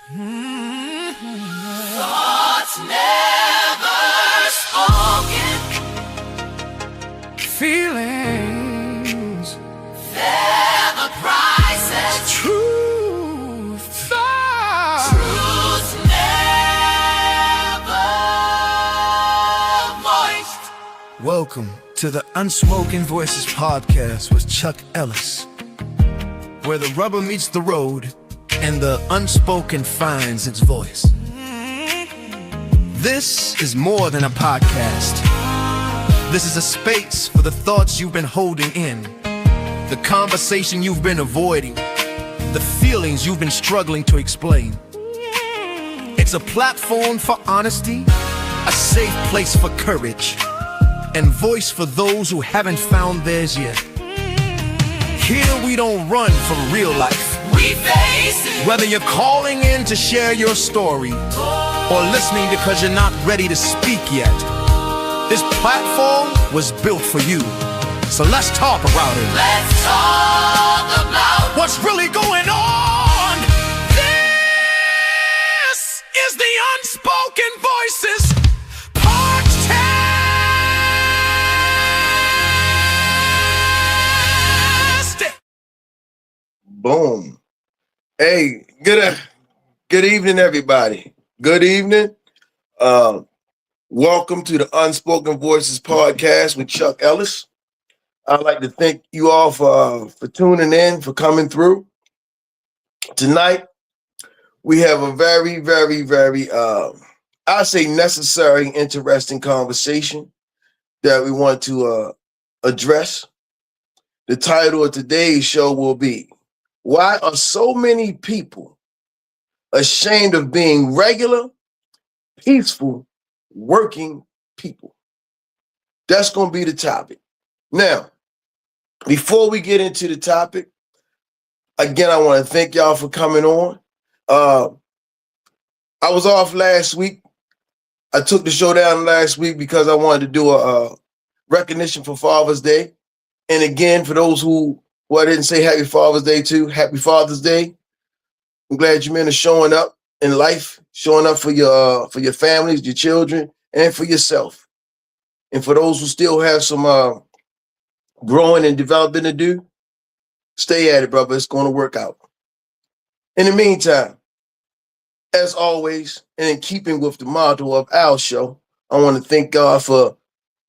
Thoughts never spoken. Feelings, They're the prices. truth, thoughts. Truth's never voiced. Welcome to the Unspoken Voices podcast with Chuck Ellis, where the rubber meets the road and the unspoken finds its voice. This is more than a podcast. This is a space for the thoughts you've been holding in, the conversation you've been avoiding, the feelings you've been struggling to explain. It's a platform for honesty, a safe place for courage, and voice for those who haven't found theirs yet. Here we don't run from real life. We face it. Whether you're calling in to share your story or listening because you're not ready to speak yet, this platform was built for you. So let's talk about it. Let's talk about What's really going on? This is the Unspoken Voices podcast. Boom. Hey, good evening, everybody. Good evening. Welcome to the Unspoken Voices podcast with Chuck Ellis. I'd like to thank you all for tuning in, for coming through. Tonight, we have a very, I say necessary, interesting conversation that we want to address. The title of today's show will be, why are so many people ashamed of being regular, peaceful, working people? That's going to be the topic. Now, before we get into the topic, again, I want to thank y'all for coming on. I was off last week. I took the show down last week because I wanted to do a recognition for Father's Day. And again, for those who I didn't say Happy Father's Day to, Happy Father's Day. I'm glad you men are showing up in life, showing up for your families, your children, and for yourself. And for those who still have some growing and developing to do, stay at it, brother. It's going to work out. In the meantime, as always, and in keeping with the motto of our show, I want to thank God for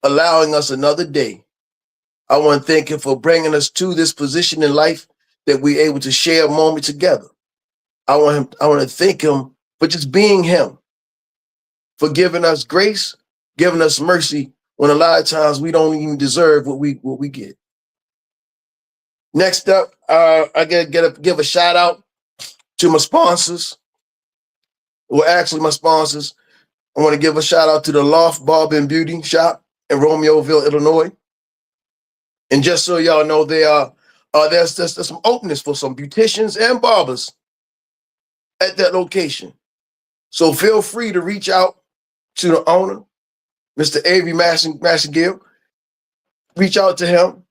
allowing us another day. I want to thank him for bringing us to this position in life that we're able to share a moment together. I want to thank him for just being him, for giving us grace, giving us mercy when a lot of times we don't even deserve what we get. Next up, I gotta give a shout out to my sponsors. Well, actually, my sponsors. I want to give a shout out to the Loft Barber and Beauty Shop in Romeoville, Illinois. And just so y'all know, there's some openings for some beauticians and barbers at that location. So feel free to reach out to the owner, Mr. Avery Massengill. Reach out to him.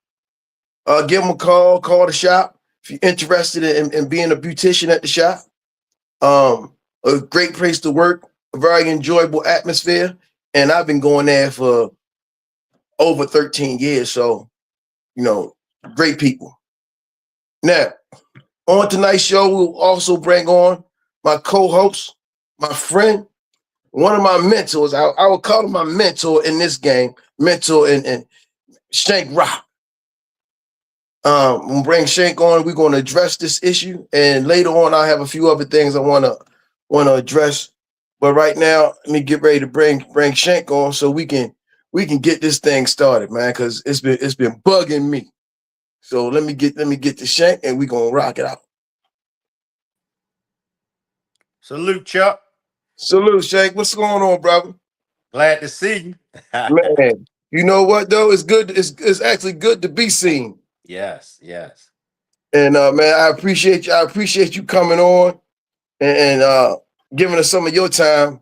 Give him a call the shop if you're interested in being a beautician at the shop. A great place to work, a very enjoyable atmosphere. And I've been going there for over 13 years. So, great people. Now, on tonight's show, we'll also bring on my co-host, my friend, one of my mentors. I would call him my mentor in this game, mentor and Shank Rock. We'll bring Shank on. We're going to address this issue, and later on, I have a few other things I want to address. But right now, let me get ready to bring Shank on so we can get this thing started, man, because it's been bugging me. So let me get the Shank, and we're gonna rock it out. Salute, Chuck. Salute, Shank. What's going on, brother? Glad to see you. Man, you know what though? It's good. It's actually good to be seen. Yes. And man, I appreciate you. I appreciate you coming on and giving us some of your time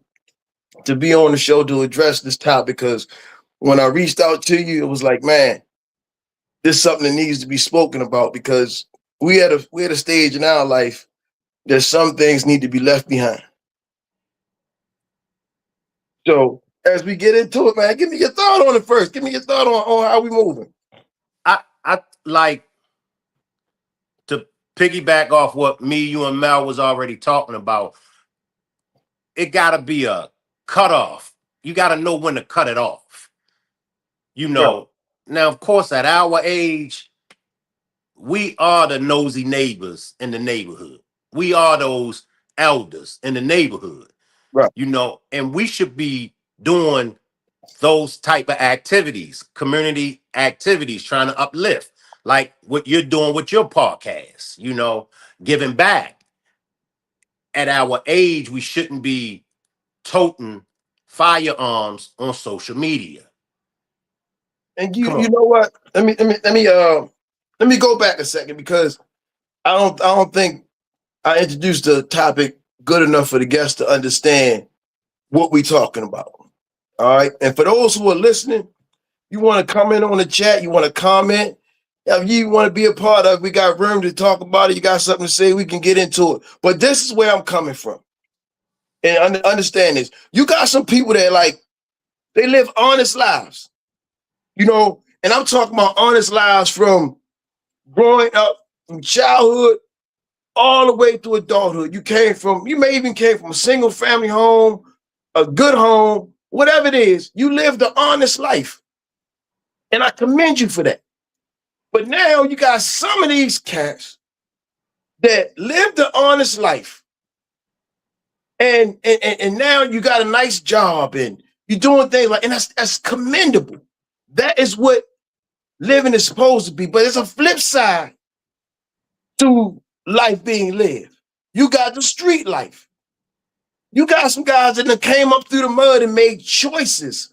to be on the show to address this topic. Because when I reached out to you, it was like, man, this is something that needs to be spoken about, because we had a stage in our life that some things need to be left behind. So as we get into it, man, give me your thought on it first. Give me your thought on how we moving. I like to piggyback off what me, you, and Mel was already talking about. It gotta be a cutoff. You gotta know when to cut it off. You Right. know. Now, of course, at our age, we are the nosy neighbors in the neighborhood. We are those elders in the neighborhood. Right. You know, and we should be doing those type of activities, community activities, trying to uplift, like what you're doing with your podcast, you know, giving back. At our age, we shouldn't be toting firearms on social media. And Come you on. know what? Let me go back a second because I don't think I introduced the topic good enough for the guests to understand what we're talking about. All right. And for those who are listening, you want to comment on the chat, you want to comment. If you want to be a part of it, we got room to talk about it. You got something to say, we can get into it. But this is where I'm coming from. And understand this. You got some people that like, they live honest lives. You know, and I'm talking about honest lives from growing up, from childhood all the way through adulthood. You may even came from a single family home, a good home, whatever it is. You lived an honest life. And I commend you for that. But now you got some of these cats that lived an honest life. And now you got a nice job and you're doing things like, and that's commendable. That is what living is supposed to be. But there's a flip side to life being lived. You got the street life. You got some guys that came up through the mud and made choices.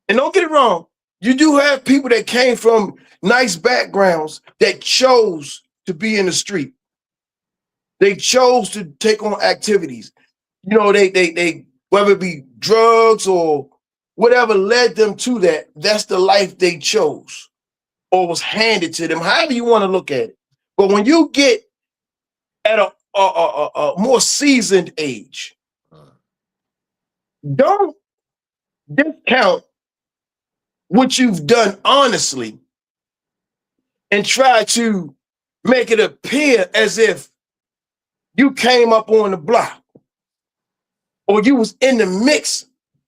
And don't get it wrong, you do have people that came from nice backgrounds that chose to be in the street. They chose to take on activities. You know, they whether it be drugs or whatever led them to that, that's the life they chose or was handed to them, however you want to look at it. But when you get at a more seasoned age, don't discount what you've done honestly and try to make it appear as if you came up on the block or you was in the mix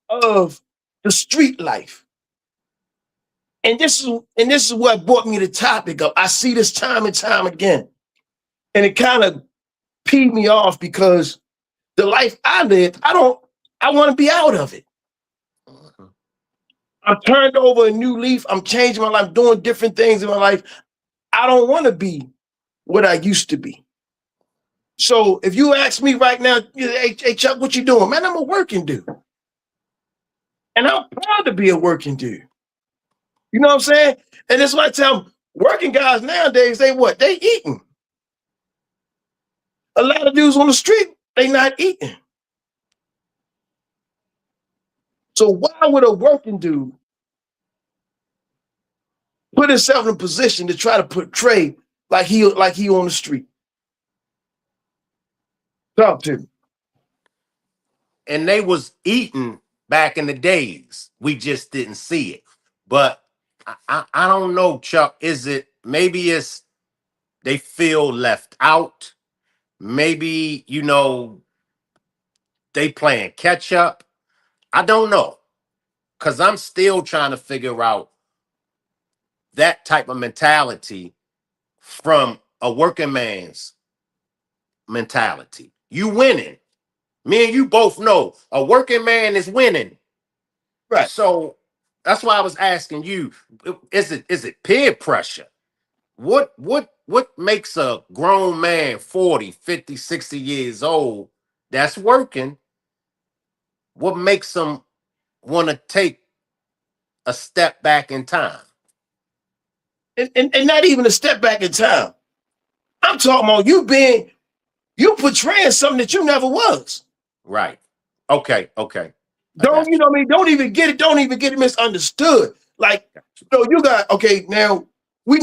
of the street life. And this is what brought me the topic up. I see this time and time again. And it kind of peed me off because the life I lived, I want to be out of it. I've turned over a new leaf. I'm changing my life, doing different things in my life. I don't want to be what I used to be. So if you ask me right now, hey Chuck, what you doing? Man, I'm a working dude. And I'm proud to be a working dude. You know what I'm saying? And that's why I tell them, working guys nowadays, they what? They eating. A lot of dudes on the street, they not eating. So why would a working dude put himself in a position to try to portray like he on the street? Talk to me. And they was eating back in the days. We just didn't see it. But I don't know, Chuck. Maybe it's they feel left out. Maybe, you know, they playing catch up. I don't know. Because I'm still trying to figure out that type of mentality from a working man's mentality. You winning. Me and you both know a working man is winning. Right. So that's why I was asking you, is it peer pressure? What makes a grown man 40, 50, 60 years old that's working? What makes them want to take a step back in time? And not even a step back in time. I'm talking about you portraying something that you never was. Right. Okay. I Don't got you know what I mean? Don't even get it misunderstood. Like, you got, okay, now we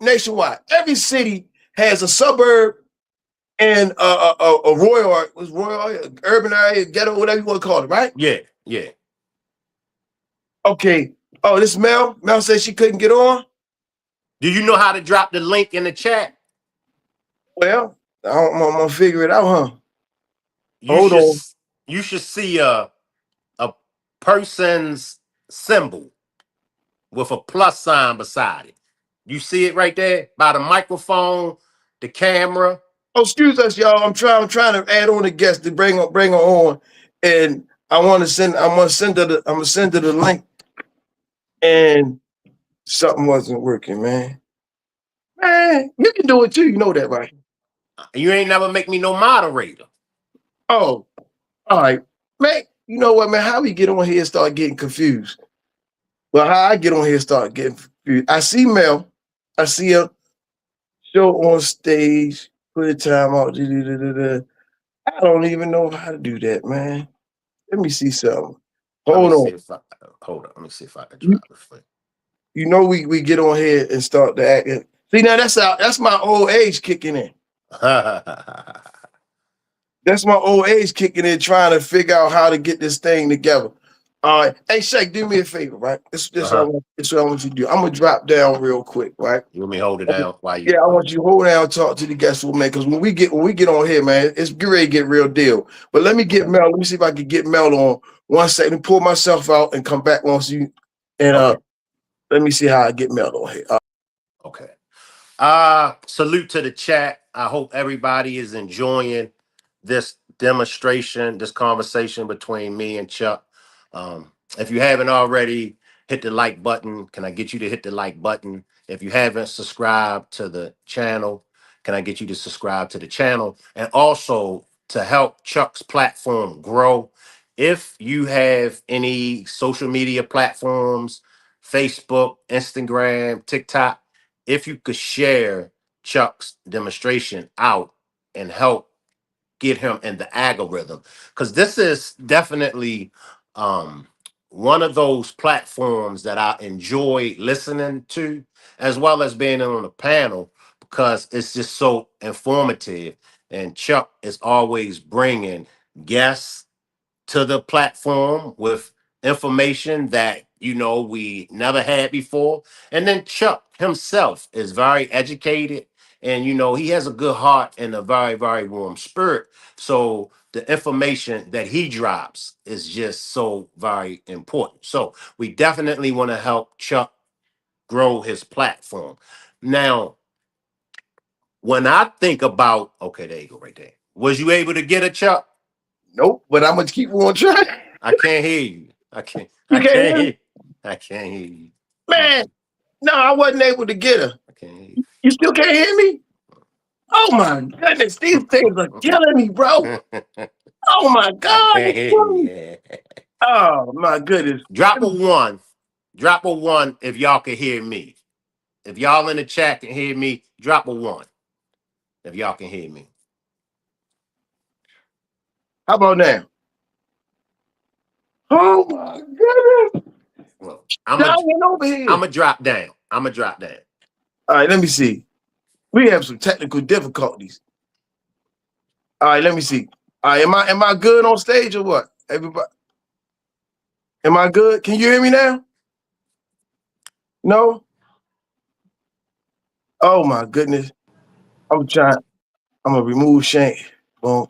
nationwide. Every city has a suburb in a Royal was Royal urban area, ghetto, whatever you want to call it, right? Yeah, yeah. Okay. Oh, this Mel. Mel said she couldn't get on. Do you know how to drop the link in the chat? Well, I'm gonna figure it out, huh? You Hold should on. you should see a person's symbol with a plus sign beside it. You see it right there by the microphone, the camera. Oh, excuse us, y'all. I'm trying to add on a guest to bring her on, and I'm gonna send her the link, and something wasn't working, man. Man, you can do it too. You know that, right? You ain't never make me no moderator. Oh, all right, man. You know what, man? How we get on here and start getting confused? Well, how I get on here and start getting confused? I see Mel. I see her show on stage. Put a time out. I don't even know how to do that, man. Let me see something. Let me Hold see on. if I hold on. Let me see if I can You, drop it for you. you know we get on here and start to act. See now that's my old age kicking in. That's my old age kicking in, trying to figure out how to get this thing together. All right. Hey Shaq, do me a favor, right? Uh-huh. This what I want you to do. I'm gonna drop down real quick, right? You want me to hold it down while you Yeah, I want you to hold down, talk to the guests, man. Because when we get on here, man, it's get ready to get real deal. But let me get okay. Mel. Let me see if I can get Mel on 1 second. Pull myself out and come back once you. And Okay. let me see how I get Mel on here. Okay. Salute to the chat. I hope everybody is enjoying this demonstration, this conversation between me and Chuck. If you haven't already, hit the like button. Can I get you to hit the like button? If you haven't subscribed to the channel, can I get you to subscribe to the channel? And also to help Chuck's platform grow, if you have any social media platforms, Facebook, Instagram, TikTok, if you could share Chuck's demonstration out and help get him in the algorithm, because this is definitely um one of those platforms that I enjoy listening to, as well as being on the panel, because it's just so informative, and Chuck is always bringing guests to the platform with information that we never had before. And then Chuck himself is very educated, and he has a good heart and a very, very warm spirit. So the information that he drops is just so very important. So we definitely want to help Chuck grow his platform. Now, when I think about, okay, there you go, right there. Was you able to get a Chuck? Nope, but I'm gonna keep on trying. I can't hear you. I can't. You I can't can't hear me, hear. I can't hear you. man. No, I wasn't able to get her. I can't hear You still can't hear me? Oh my goodness, these things are killing me, bro. you. Oh my I God, can't it's hear killing you. me. Oh my goodness. Drop a one. Drop a one if y'all can hear me. If y'all in the chat can hear me, drop a one. If y'all can hear me. How about now? Oh my goodness. Well, I'm a Dying over I'm here. a drop down. I'm a drop down. All right, let me see. We have some technical difficulties. All right, let me see. All right, am I good on stage or what? Everybody, am I good? Can you hear me now? No? Oh my goodness. I'm trying. I'm gonna remove Shane. Boom.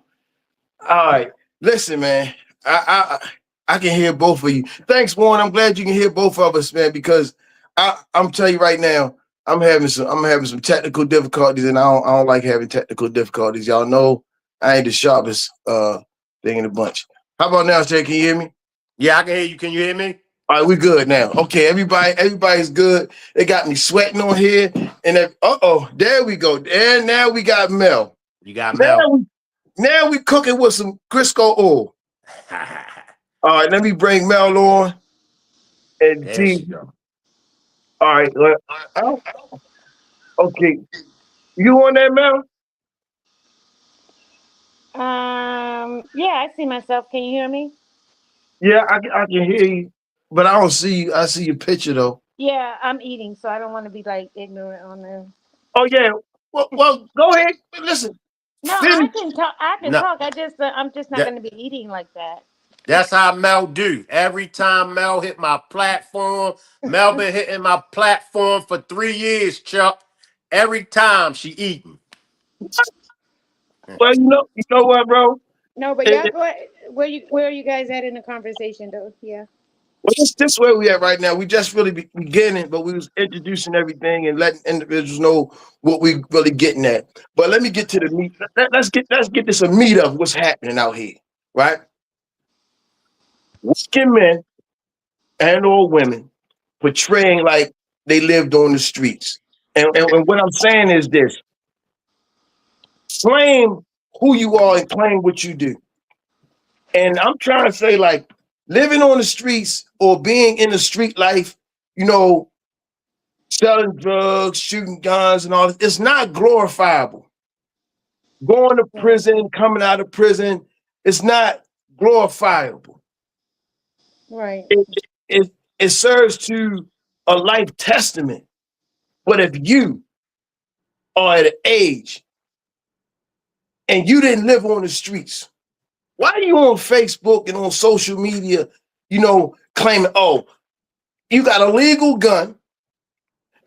All right. Listen, man. I can hear both of you. Thanks, Warren. I'm glad you can hear both of us, man, because I'm telling you right now, I'm having some technical difficulties, and I don't like having technical difficulties. Y'all know I ain't the sharpest thing in the bunch. How about now, Shay? Can you hear me? Yeah, I can hear you. Can you hear me? All right, we good now. Okay, everybody's good. They got me sweating on here, and there we go. And now we got Mel. You got Now Mel. we now we cooking with some Crisco oil. All right, let me bring Mel on and There see. she go. All right, oh, okay. You on that, Mel? Yeah, I see myself. Can you hear me? Yeah, I can hear you, but I don't see you. I see your picture though. Yeah, I'm eating, so I don't want to be like ignorant on there. Oh yeah. Well, go ahead. Listen. No, I Finish. can talk. I can No, talk. I'm just not that going to be eating like that. that's how Mel do. Every time Mel hit my platform, Mel been hitting my platform for 3 years, Chuck. Every time she eating. Well, you know what, bro? No, but y'all It, go ahead. Where are you guys at in the conversation though? Yeah. well, this where we at right now. We just really beginning, but we was introducing everything and letting individuals know what we really getting at. But let me get to the meat. Let's get this a meat of what's happening out here, right? Working men and or women portraying like they lived on the streets. And what I'm saying is this: claim who you are and claim what you do. And I'm trying to say, like, living on the streets or being in the street life, you know, selling drugs, shooting guns, and all this, it's not glorifiable. Going to Right. prison, coming out of prison, it's not glorifiable. Right. It, it serves to a life testament. But if you are at an age and you didn't live on the streets, why are you on Facebook and on social media, claiming, oh, you got a legal gun,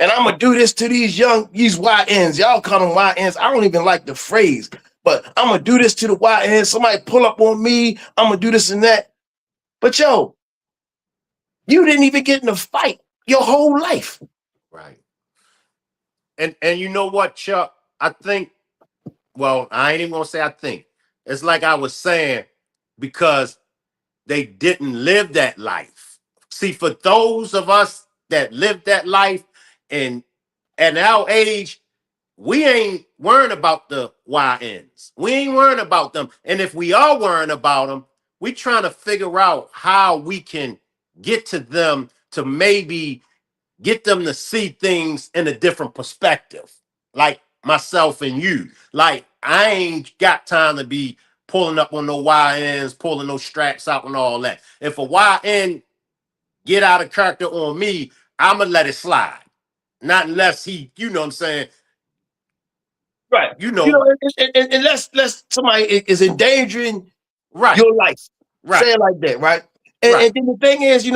and I'm gonna do this to these YNs. Y'all call them YNs. I don't even like the phrase, but I'm gonna do this to the YNs. Somebody pull up on me, I'm gonna do this and that. But yo, you didn't even get in a fight your whole life. Right. And you know what, Chuck? I think, well, I ain't even gonna say I think. It's like I was saying, because they didn't live that life. See, for those of us that lived that life and at our age, we ain't worrying about the YNs. We ain't worrying about them. And if we are worrying about them, we trying to figure out how we can get to them to maybe get them to see things in a different perspective. Like myself and you. Like, I ain't got time to be pulling up on no YNs, pulling no straps out and all that. If a YN get out of character on me, I'ma let it slide. Not unless he, you know what I'm saying, Right. you know, Unless somebody is endangering right, your life. Say right, it like that, right? right. And then the thing is,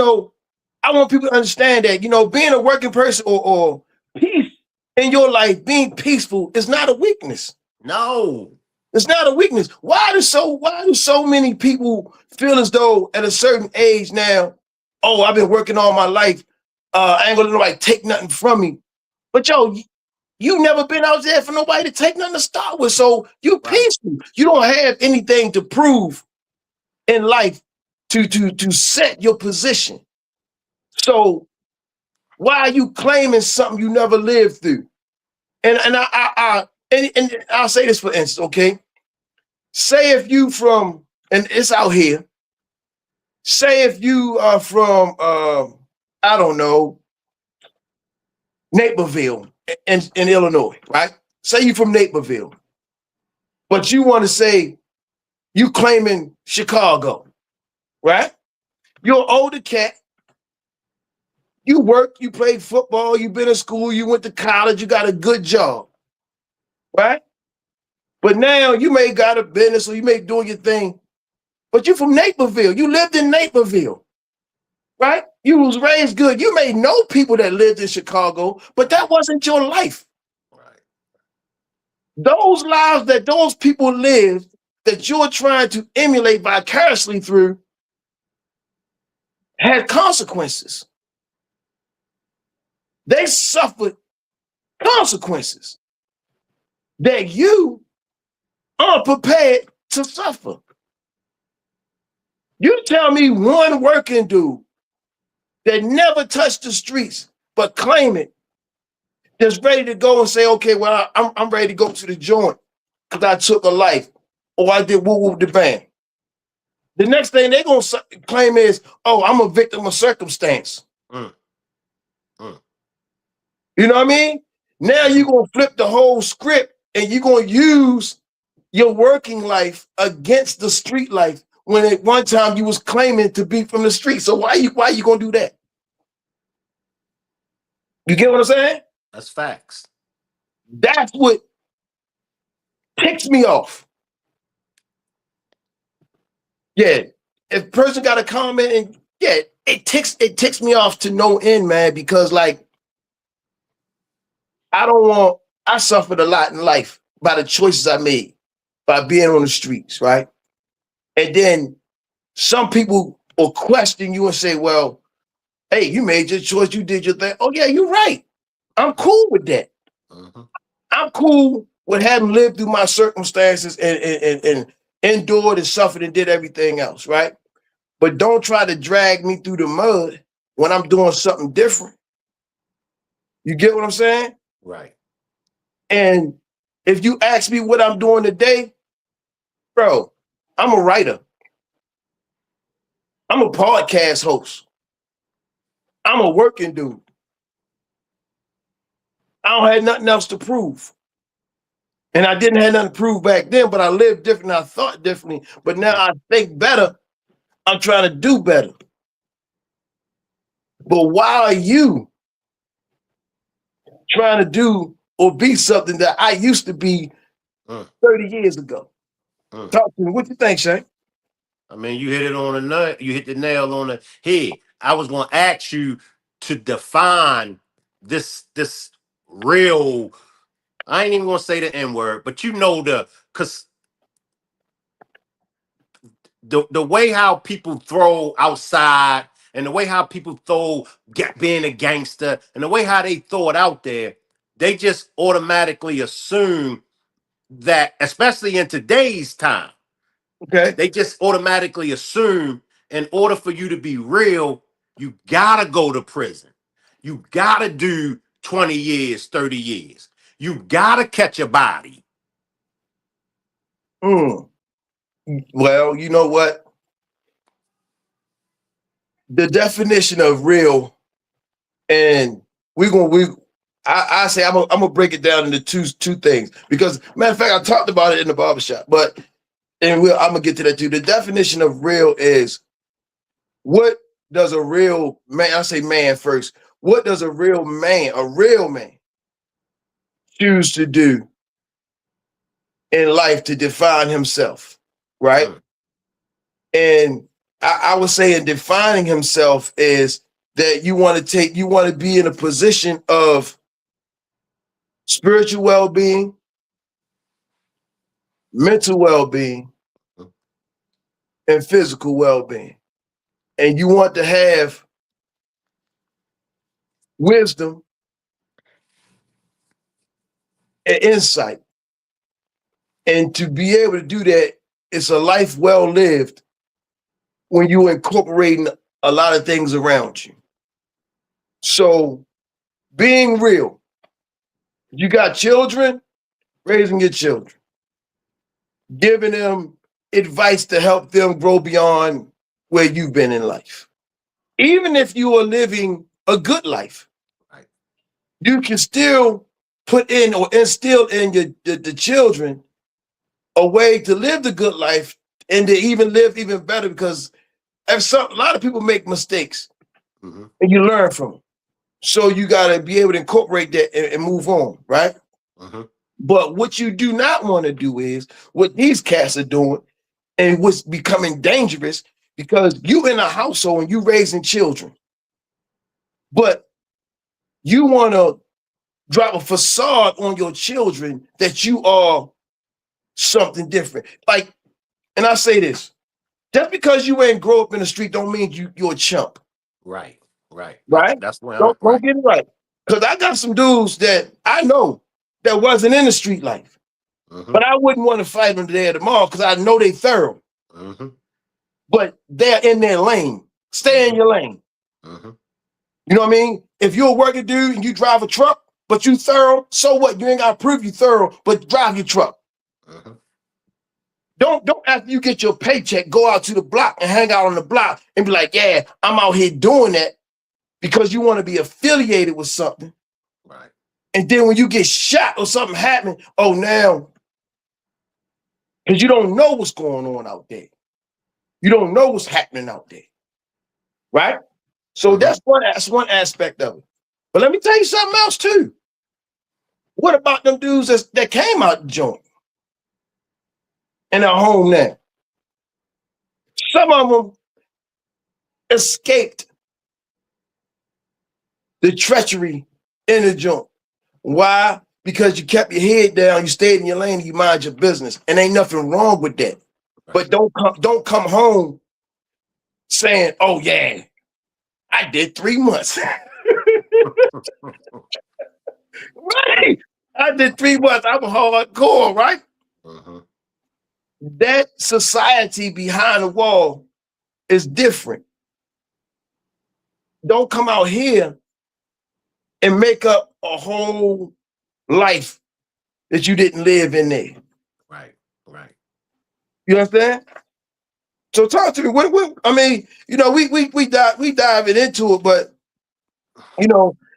I want people to understand that, being a working person or peace in your life, being peaceful is not a weakness. No. It's not a weakness. Why do so many people feel as though at a certain age now, oh, I've been working all my life. I ain't gonna let nobody take nothing from me. But yo, you never been out there for nobody to take nothing to start with. So you Right. peaceful. You don't have anything to prove in life to set your position. So why are you claiming something you never lived through? And I'll say this for instance, okay? Say if you from, and it's out here. Say if you are from, I don't know, Naperville in Illinois, right? Say you from Naperville, but you want to say you claiming Chicago, right? You're an older cat. You work, you play football, you've been in school, you went to college, you got a good job, right? But now you may got a business or you may doing your thing, but you from Naperville. You lived in Naperville, right? You was raised good. You may know people that lived in Chicago, but that wasn't your life. Right. Those lives that those people lived that you're trying to emulate vicariously through had consequences. They suffered consequences that you aren't prepared to suffer. You tell me one working dude that never touched the streets but claim it, that's ready to go and say, okay, well, I'm ready to go to the joint because I took a life or I did woo woo the band. The next thing they're going to claim is, oh, I'm a victim of circumstance. Mm, mm. You know what I mean? Now you're going to flip the whole script and you're going to use your working life against the street life when at one time you was claiming to be from the street. So why you going to do that? You get what I'm saying? That's facts. That's what ticks me off. Yeah. If person got a comment and yeah, it ticks me off to no end, man, because like I suffered a lot in life by the choices I made by being on the streets, right? And then some people will question you and say, well, hey, you made your choice, you did your thing. Oh, yeah, you're right. I'm cool with that. Mhm. I'm cool with having lived through my circumstances and endured and suffered and did everything else, right? But don't try to drag me through the mud when I'm doing something different. You get what I'm saying? Right. And if you ask me what I'm doing today, bro, I'm a writer. I'm a podcast host. I'm a working dude. I don't have nothing else to prove. And I didn't have nothing to prove back then, but I lived different. I thought differently. But now I think better. I'm trying to do better. But why are you trying to do or be something that I used to be Mm. 30 years ago? Mm. Talk to me. What you think, Shane? I mean, you hit it on the nut. You hit the nail on the head. I was going to ask you to define this real. I ain't even going to say the N word, but you know because the way how people throw outside and the way how people throw being a gangster and the way how they throw it out there, they just automatically assume that, especially in today's time, Okay. they just automatically assume in order for you to be real, you gotta go to prison. You gotta do 20 years, 30 years. You gotta catch a body. Mm. Well, you know what? The definition of real, and I say I'm gonna break it down into two things because matter of fact, I talked about it in the barbershop, but I'm gonna get to that too. The definition of real is what does a real man, I say man first, what does a real man choose to do in life to define himself, right? Mm. And I would say in defining himself is that you want to be in a position of spiritual well-being, mental well-being, and physical well-being. And you want to have wisdom and insight. And to be able to do that, it's a life well lived when you're incorporating a lot of things around you. So being real, you got children, raising your children, giving them advice to help them grow beyond where you've been in life. Even if you are living a good life, Right. you can still put in or instill in the children a way to live the good life and to even live even better because a lot of people make mistakes Mm-hmm. and you learn from them. So you got to be able to incorporate that and move on, right? Mm-hmm. But what you do not want to do is what these cats are doing and what's becoming dangerous because you in a household and you raising children, but you want to drop a facade on your children that you are something different. Like, and I say this, just because you ain't grow up in the street don't mean you're a chump, Right. Right. right? That's where I'm Don't right. get it right. Because I got some dudes that I know that wasn't in the street life, Mm-hmm. but I wouldn't want to fight them today or tomorrow because I know they thorough, Mm-hmm. but they're in their lane. Stay in your lane. Mm-hmm. You know what I mean? If you're a working dude and you drive a truck, but you thorough, so what? You ain't got to prove you thorough, but drive your truck. Mm-hmm. Don't after you get your paycheck, go out to the block and hang out on the block and be like, yeah, I'm out here doing that because you want to be affiliated with something. Right. And then when you get shot or something happening, oh, now, because you don't know what's going on out there. You don't know what's happening out there. Right? So Mhm. that's one aspect of it. But let me tell you something else too. What about them dudes that came out the joint? and are home now. Some of them escaped the treachery in the joint. Why? Because you kept your head down, you stayed in your lane, you mind your business, and ain't nothing wrong with that. But don't come home saying, "Oh yeah, I did 3 months." Right? I did 3 months. I'm hardcore, right? Mhm. That society behind the wall is different. Don't come out here and make up a whole life that you didn't live in there. Right. Right. You understand? So talk to me. What I mean, we diving into it, but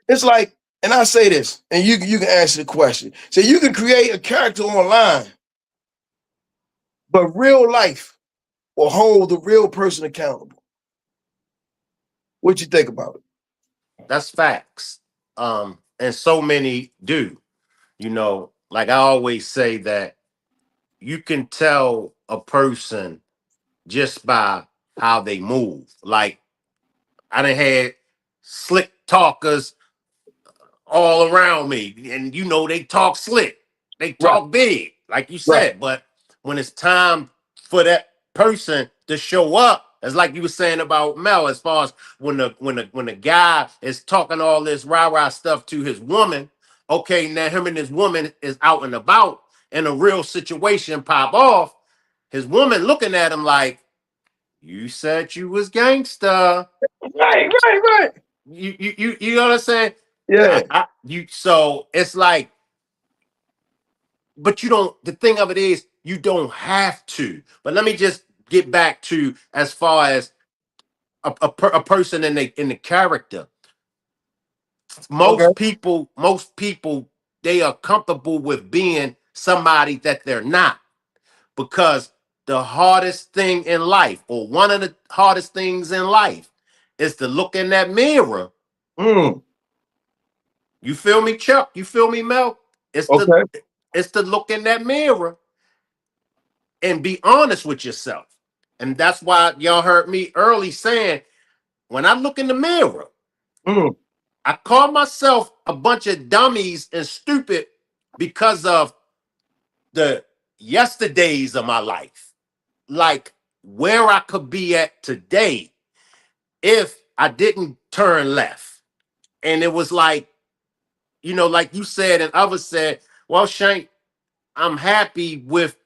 it's like, and I say this, and you can answer the question. So you can create a character online, but real life will hold the real person accountable. What you think about it? That's facts. And so many do. Like I always say that you can tell a person just by how they move. Like I done had slick talkers all around me, and they talk slick, they Right, talk big, like you right. said. But when it's time for that person to show up, it's like you were saying about Mel, as far as when the guy is talking all this rah-rah stuff to his woman. Okay, now him and his woman is out and about, and a real situation pop off. His woman looking at him like, you said you was gangster. Right, right, right. You know what I'm saying? Yeah. So it's like, but you don't. The thing of it is, you don't have to. But let me just get back to as far as a person in the character. Okay. Most people, they are comfortable with being somebody that they're not, because the hardest thing in life, or one of the hardest things in life, is to look in that mirror. Mm, You feel me, Chuck? You feel me, Mel? It's the okay. it's to look in that mirror and be honest with yourself. And that's why y'all heard me early saying, when I look in the mirror, Mm, I call myself a bunch of dummies and stupid because of the yesterdays of my life. Like where I could be at today if I didn't turn left. And it was like, like you said and others said, well, Shank, I'm happy with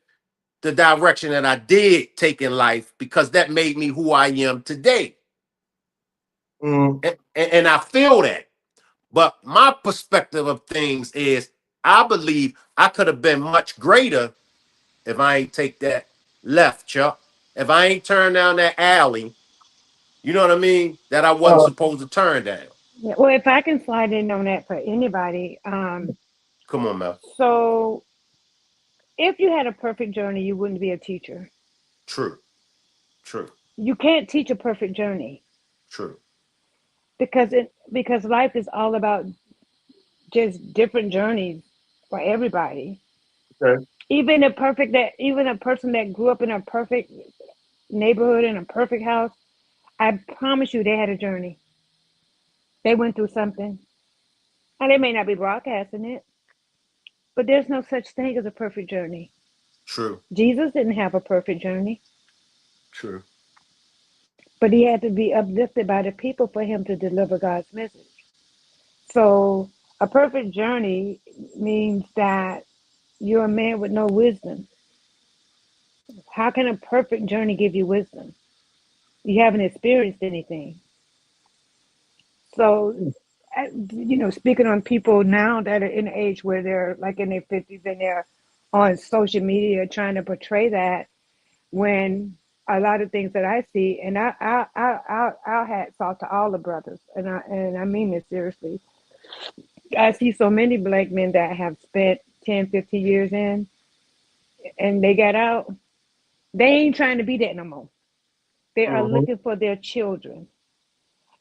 the direction that I did take in life, because that made me who I am today. mm. And I feel that. But my perspective of things is, I believe I could have been much greater if I ain't take that left, Chuck. If I ain't turned down that alley, you know what I mean? That I wasn't Uh, supposed to turn down. Yeah, well, if I can slide in on that for anybody, Come on, Mel. so if you had a perfect journey, you wouldn't be a teacher. True, true, You can't teach a perfect journey true. because life is all about just different journeys for everybody. okay. Even a person that grew up in a perfect neighborhood in a perfect house, I promise you they had a journey. They went through something. And they may not be broadcasting it, but there's no such thing as a perfect journey. True, Jesus didn't have a perfect journey, true. but he had to be uplifted by the people for him to deliver God's message. So a perfect journey means that you're a man with no wisdom. How can a perfect journey give you wisdom? You haven't experienced anything. So, speaking on people now that are in the age where they're like in their 50s and they're on social media trying to portray that, when a lot of things that I see, and I'll hats off to all the brothers, and I mean this seriously. I see so many black men that have spent 10, 15 years in, and they got out. They ain't trying to be that no more. They are Mhm. looking for their children,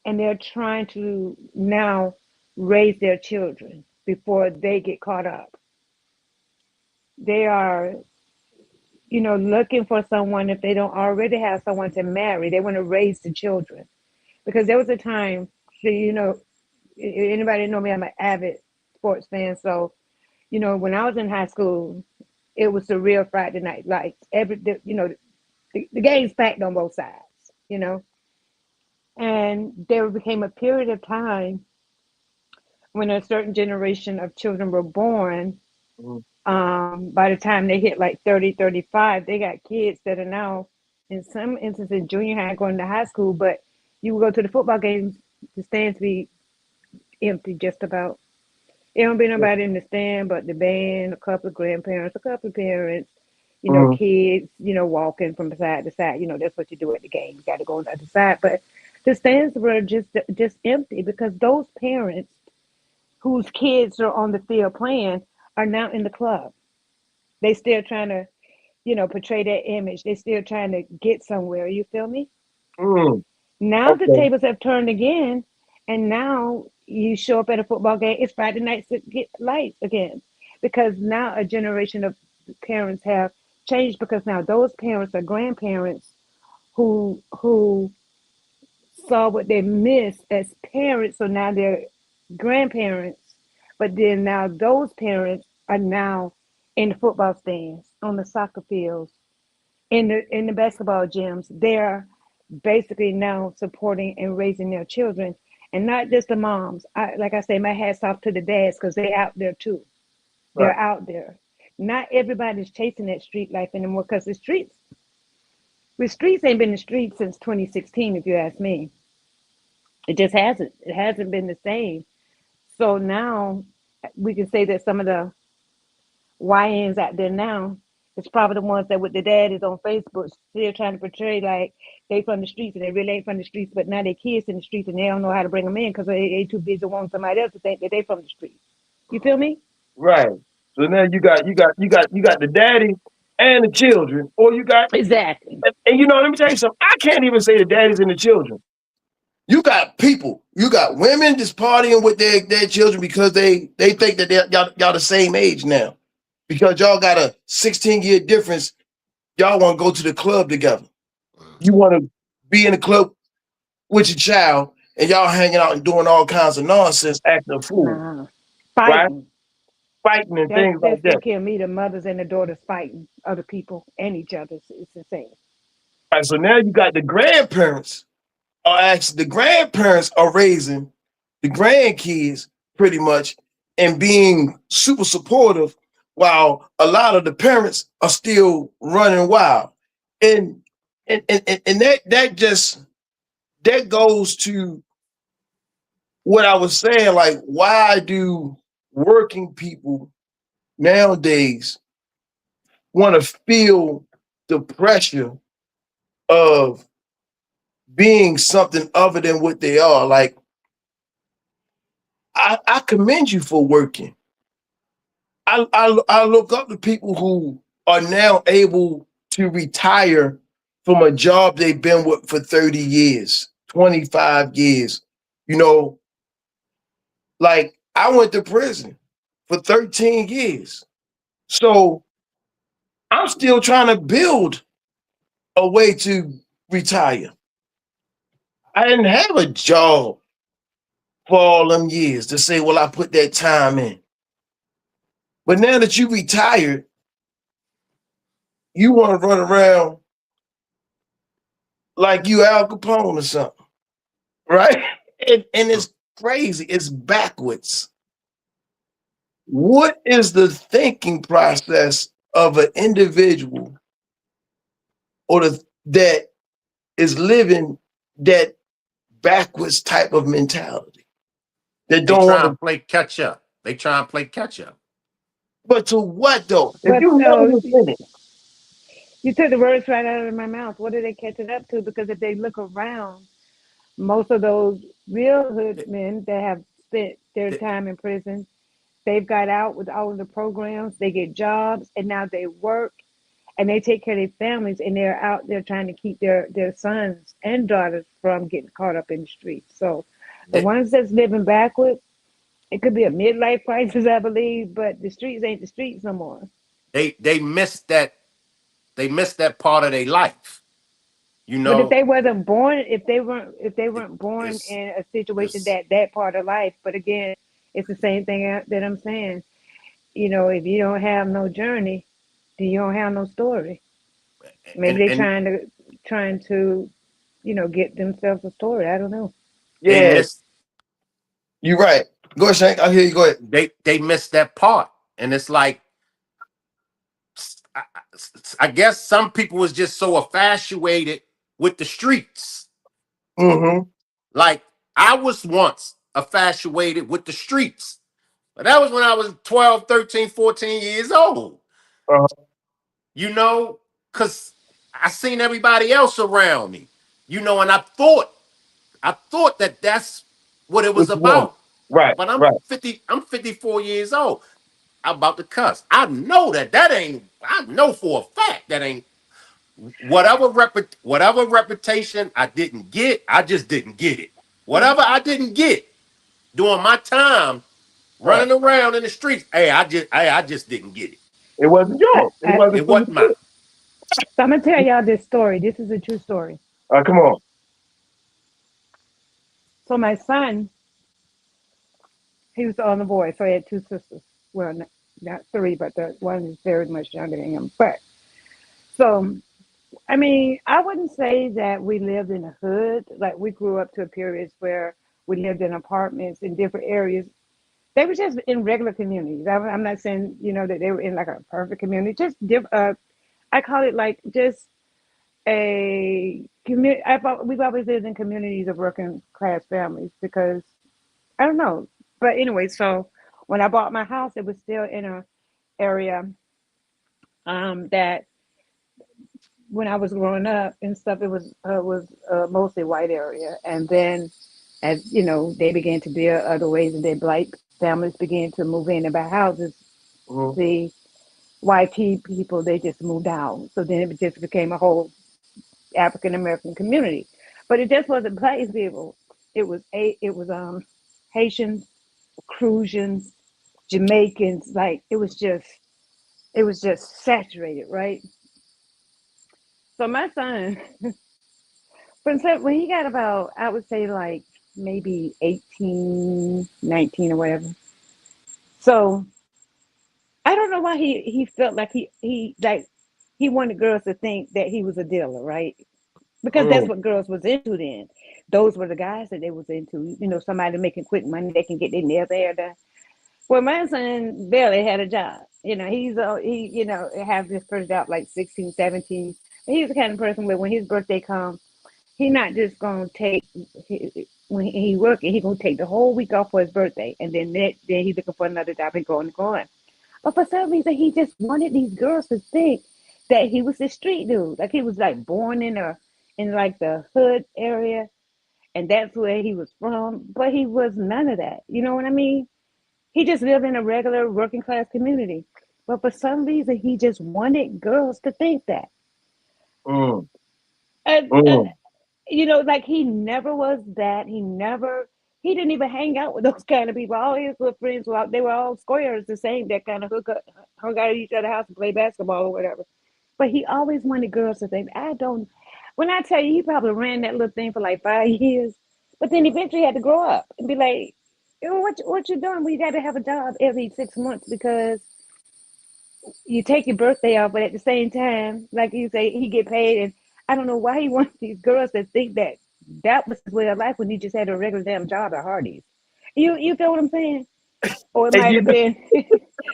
and they're trying to now raise their children before they get caught up. They are looking for someone if they don't already have someone to marry. They want to raise the children. Because there was a time, so, anybody know me, I'm an avid sports fan. So, when I was in high school, it was the real Friday night lights. The game's packed on both sides, and there became a period of time when a certain generation of children were born. Mhm. By the time they hit like 30, 35, they got kids that are now, in some instances, in junior high going to high school, but you would go to the football games, the stands be empty just about. There don't be nobody in the stand but the band, a couple of grandparents, a couple of parents, Mhm. kids, walking from side to side. That's what you do at the game. You got to go on the other side. But the stands were just empty because those parents whose kids are on the field playing are now in the club. They still trying to, portray that image. They still trying to get somewhere. You feel me? Mm. Now the Okay. tables have turned again, and now you show up at a football game. It's Friday nights to get lights again, because now a generation of parents have changed. Because now those parents are grandparents who saw what they missed as parents, so now they're grandparents. But then now those parents are now in the football stands, on the soccer fields, in the basketball gyms. They're basically now supporting and raising their children, and not just the moms. Like I say, my hats off to the dads because they're out there too. They're Right. out there. Not everybody's chasing that street life anymore because the streets ain't been the streets since 2016. If you ask me, it just hasn't. It hasn't been the same. So now we can say that some of the YNs out there now, it's probably the ones that with the daddies on Facebook still trying to portray like they from the streets and they really ain't from the streets, but now they kids in the streets and they don't know how to bring them in because they too busy wanting somebody else to think that they from the streets. You feel me? Right. So now you got the daddy and the children, or you got Exactly. and let me tell you something. I can't even say the daddies and the children. You got people, you got women just partying with their children because they think that y'all the same age now. Because y'all got a 16-year difference, y'all want to go to the club together. You want to be in the club with your child and y'all hanging out and doing all kinds of nonsense, acting a fool, Nah. right? Fighting. Fighting and That's things like that's that. what killed me. The mothers and the daughters fighting other people and each other. It's insane. Right, so now you got the grandparents the grandparents are raising the grandkids pretty much and being super supportive while a lot of the parents are still running wild. And and that goes to what I was saying, like why do working people nowadays want to feel the pressure of being something other than what they are? Like I commend you for working. I look up to people who are now able to retire from a job they've been with for 30 years, 25 years. You know, like I went to prison for 13 years. So I'm still trying to build a way to retire. I didn't have a job for all them years to say, well, I put that time in. But now that you retired, you want to run around like you Al Capone or something, right? And it's crazy. It's backwards. What is the thinking process of an individual that is living that backwards type of mentality that They don't want try to? and play catch up. They try and play catch up. But to what though? If But you never was in it, you took the words right out of my mouth. What are they catching up to? Because if they look around, most of those real hood They, men that have spent their they, time in prison, they've got out with all of the programs, they get jobs, and now they work and they take care of their families, and they're out there trying to keep their sons and daughters from getting caught up in the streets. So the they, ones that's living backwards, it could be a midlife crisis, I believe, but the streets ain't the streets no more. they missed miss that part of their life. You But if know, they wasn't born, if they weren't born it's in a situation it's that part of life, but again, it's the same thing that I'm saying. You know, if you don't have no journey, then you don't have no story. Maybe they and trying to, get themselves a story. I don't know. they Yeah, miss you're right. Go ahead, Shank. I hear you. Go ahead. they miss that part, and it's like I, I guess some people was just so infatuated with the streets. Mm-hmm. Like I was once infatuated with the streets, but that was when I was 12, 13, 14 years old. Uh-huh. You know, because I seen everybody else around me. You know, and I thought that that's what it was Which one? about. Right, But right. I'm 54 years old. I'm about to cuss. I know that ain't. I know for a fact that ain't whatever reputation I didn't get. I just didn't get it. Whatever I didn't get during my time Right. running around in the streets, I just didn't get it. It wasn't I, yours. It I, wasn't It for wasn't mine. you. so I'm gonna tell y'all this story. This is a true story. Come on. So my son, he was on the boy, so he had two sisters. Well, not three, but the one is very much younger than him. But so I mean, I wouldn't say that we lived in a hood. Like we grew up to a period where we lived in apartments in different areas. They were just in regular communities. I'm not saying that they were in like a perfect community. Just I call it like just a community. We've always lived in communities of working class families because I don't know. But anyway, so when I bought my house, it was still in a area that when I was growing up and stuff, it was mostly white area, and then as they began to build other ways, and then black families began to move in and buy houses. Mm-hmm. The white people they just moved out, so then it just became a whole African American community. But it just wasn't black people. It was Haitians, Crucians, Jamaicans. Like it was just saturated, right? So my son, when he got about, I would say like maybe 18, 19 or whatever. So I don't know why he felt like he wanted girls to think that he was a dealer, right? Because that's Mm. what girls was into then. Those were the guys that they was into. Somebody making quick money, they can get their nails hair done. Well, my son barely had a job. He have this person out like 16, 17. He's the kind of person where when his birthday comes, he not just gonna take when he working, he gonna take the whole week off for his birthday, and then he's looking for another job and going and going. But for some reason, he just wanted these girls to think that he was a street dude, like he was like born in like the hood area, and that's where he was from. But he was none of that. You know what I mean? He just lived in a regular working class community. But for some reason, he just wanted girls to think that. Mm. And Mm. like he never was that. He didn't even hang out with those kind of people. All his little friends were out, they were all squares, the same, that kind of hung out at each other's house and play basketball or whatever. But he always wanted girls to think, I don't, when I tell you, he probably ran that little thing for like 5 years, but then eventually had to grow up and be like, what you doing? We got to have a job every 6 months because you take your birthday off, but at the same time, like you say, he get paid, and I don't know why he wants these girls to think that that was his way of life when he just had a regular damn job at Hardee's. You feel what I'm saying? Or it And might you have know, been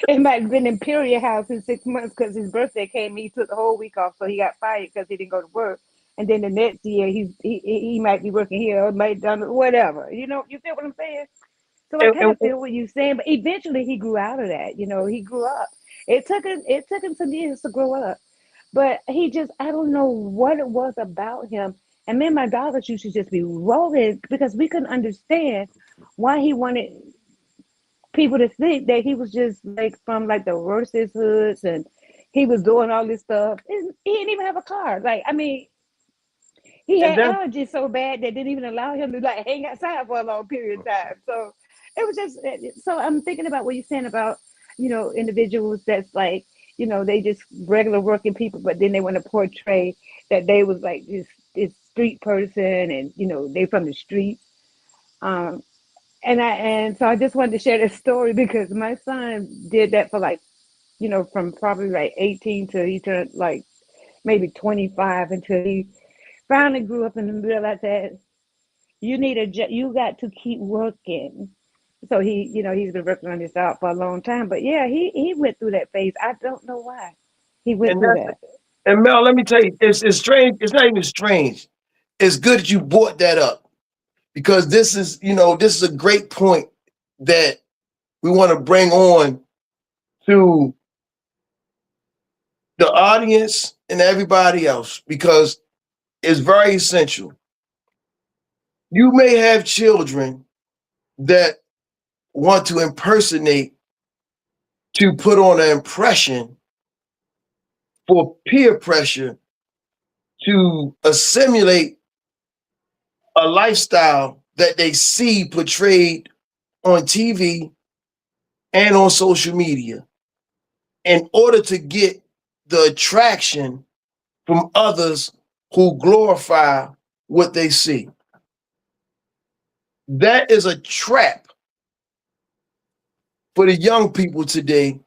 it might have been Imperial House in 6 months because his birthday came. He took the whole week off, so he got fired because he didn't go to work. And then the next year, he might be working here or might done whatever. You feel what I'm saying? So I kind and of feel what you're saying, but eventually he grew out of that. He grew up. It took him some years to grow up, but he just I don't know what it was about him. And me and my daughters used to just be rolling because we couldn't understand why he wanted people to think that he was just like from like the worstest hoods and he was doing all this stuff. He didn't even have a car. Like I mean, he and had that's allergies so bad that didn't even allow him to like hang outside for a long period of time. So it was just so I'm thinking about what you're saying about individuals that's like they just regular working people, but then they want to portray that they was like this street person, and they from the street. Um, and so I just wanted to share this story because my son did that for like, from probably like 18 till he turned like maybe 25, until he finally grew up and realized that you got to keep working. So he's been working on this out for a long time. But yeah, he went through that phase. I don't know why he went And through that's that. and Mel, let me tell you, it's strange. It's not even strange. It's good that you brought that up because this is a great point that we want to bring on to the audience and everybody else because it's very essential. You may have children that want to impersonate to put on an impression for peer pressure to assimilate a lifestyle that they see portrayed on TV and on social media in order to get the attraction from others who glorify what they see. That is a trap for the young people today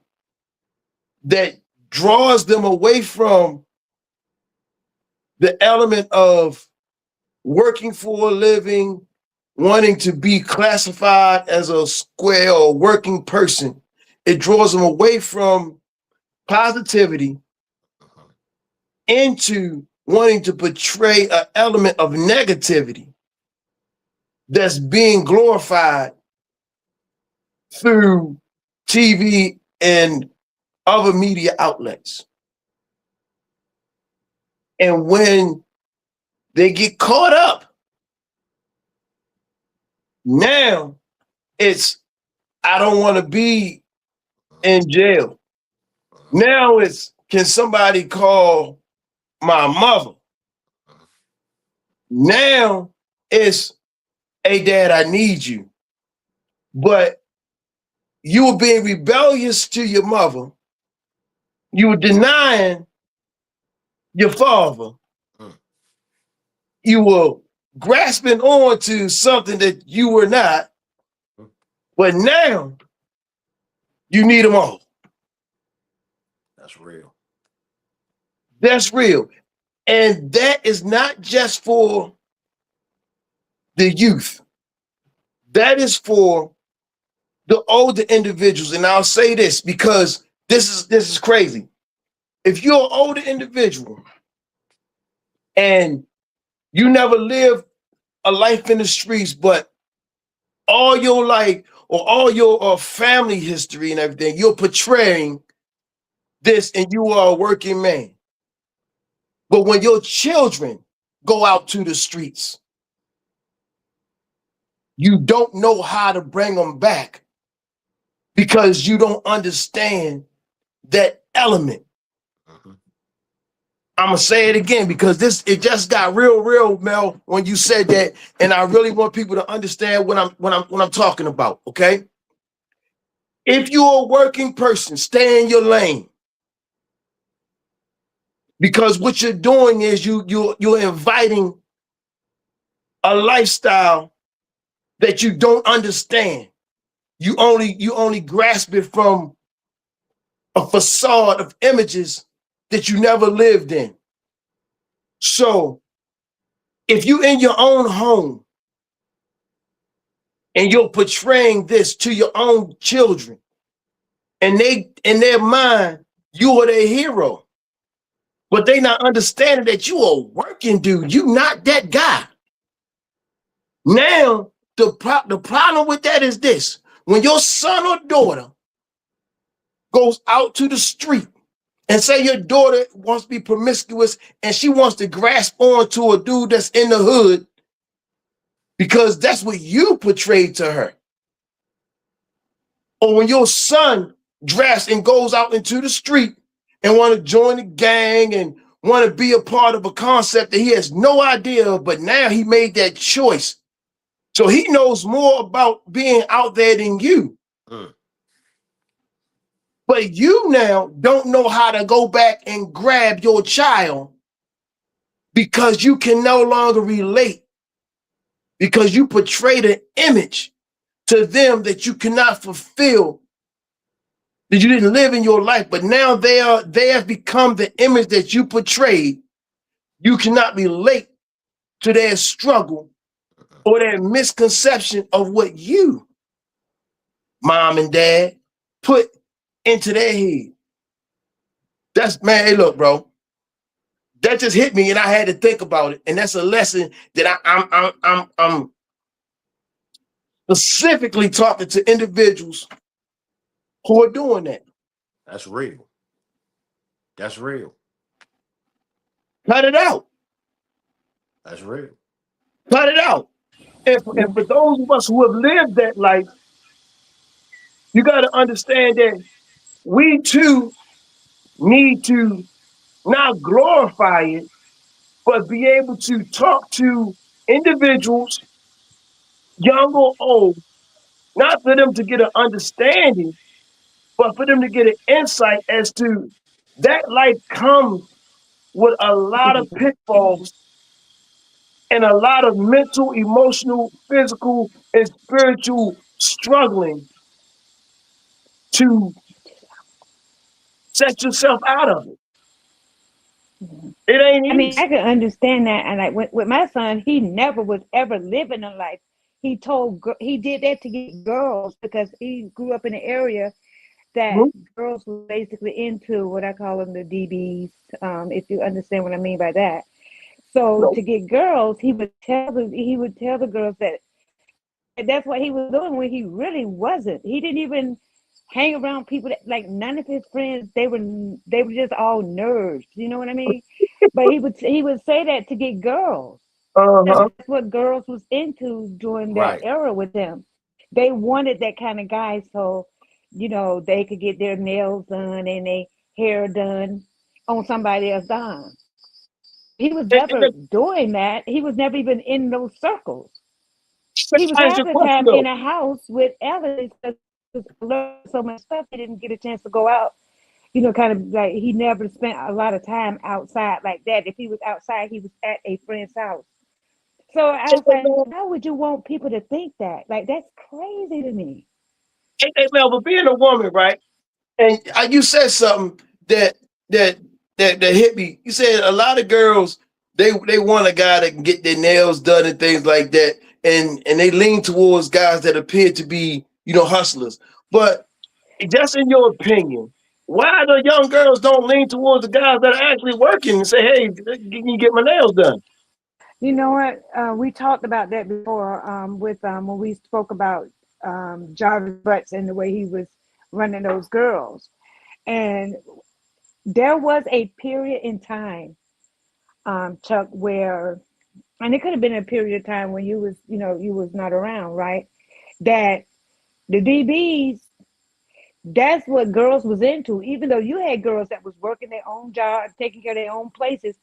that draws them away from the element of working for a living, wanting to be classified as a square or working person. It draws them away from positivity into wanting to portray an element of negativity that's being glorified through TV and other media outlets. And when they get caught up, now it's, I don't want to be in jail. Now it's, can somebody call my mother? Now it's, hey, Dad, I need you. But you were being rebellious to your mother. You were denying your father. You were grasping on to something that you were not. But now you need them all. That's real. That's real. And that is not just for the youth. That is for the older individuals. And I'll say this because this is crazy. If you're an older individual and you never lived a life in the streets, but all your life or all your family history and everything, you're portraying this and you are a working man. But when your children go out to the streets, you don't know how to bring them back because you don't understand that element. I'm gonna say it again because it just got real, Mel, when you said that, and I really want people to understand what I'm talking about. Okay, if you're a working person, stay in your lane because what you're doing is you're inviting a lifestyle that you don't understand. You only grasp it from a facade of images that you never lived in. So if you in your own home and you're portraying this to your own children, and they in their mind, you are their hero, but they not understanding that you a working dude. You not that guy. Now, the problem with that is this. When your son or daughter goes out to the street and say your daughter wants to be promiscuous and she wants to grasp on to a dude that's in the hood because that's what you portrayed to her. Or when your son dressed and goes out into the street and want to join the gang and want to be a part of a concept that he has no idea of, but now he made that choice. So he knows more about being out there than you. But you now don't know how to go back and grab your child because you can no longer relate, because you portrayed an image to them that you cannot fulfill, that you didn't live in your life. But now they have become the image that you portrayed. You cannot relate to their struggle or their misconception of what you, mom and dad, put into their head. That's, man, hey, look, bro. That just hit me, and I had to think about it. And that's a lesson that I'm specifically talking to individuals who are doing that. That's real. That's real. Cut it out. That's real. Cut it out. And for those of us who have lived that life, you got to understand that we too need to not glorify it, but be able to talk to individuals, young or old, not for them to get an understanding, but for them to get an insight as to that life comes with a lot of pitfalls and a lot of mental, emotional, physical, and spiritual struggling to set yourself out of it. It ain't I mean, easy. I can understand that. And like with my son, he never was ever living a life. He did that to get girls because he grew up in an area that Mhm. girls were basically into what I call them the DBs, if you understand what I mean by that. So No. to get girls, he would tell the girls that that's what he was doing when he really wasn't. He didn't even hang around people that like none of his friends. They were just all nerds. You know what I mean? But he would say that to get girls. That's Uh-huh. what girls was into during that Right. era with them. They wanted that kind of guy so they could get their nails done and their hair done on somebody else's dime. He was And never doing that. He was never even in those circles. let He me was ask you half a the question time in though. a house with Ellis because he learned so much stuff. He didn't get a chance to go out. Kind of like he never spent a lot of time outside like that. If he was outside, he was at a friend's house. So I Hey, was hey, like, man, how would you want people to think that? Like that's crazy to me. hey, man, but being a woman, right? And you said something that that hit me. You said a lot of girls they want a guy that can get their nails done and things like that, and they lean towards guys that appear to be hustlers. But just in your opinion, why the young girls don't lean towards the guys that are actually working and say, "Hey, can you get my nails done?" You know what? We talked about that before with when we spoke about Jarvis Butts and the way he was running those girls. And there was a period in time, Chuck, where, and it could have been a period of time when you was not around, right? That the DBs, that's what girls was into. Even though you had girls that was working their own job, taking care of their own places,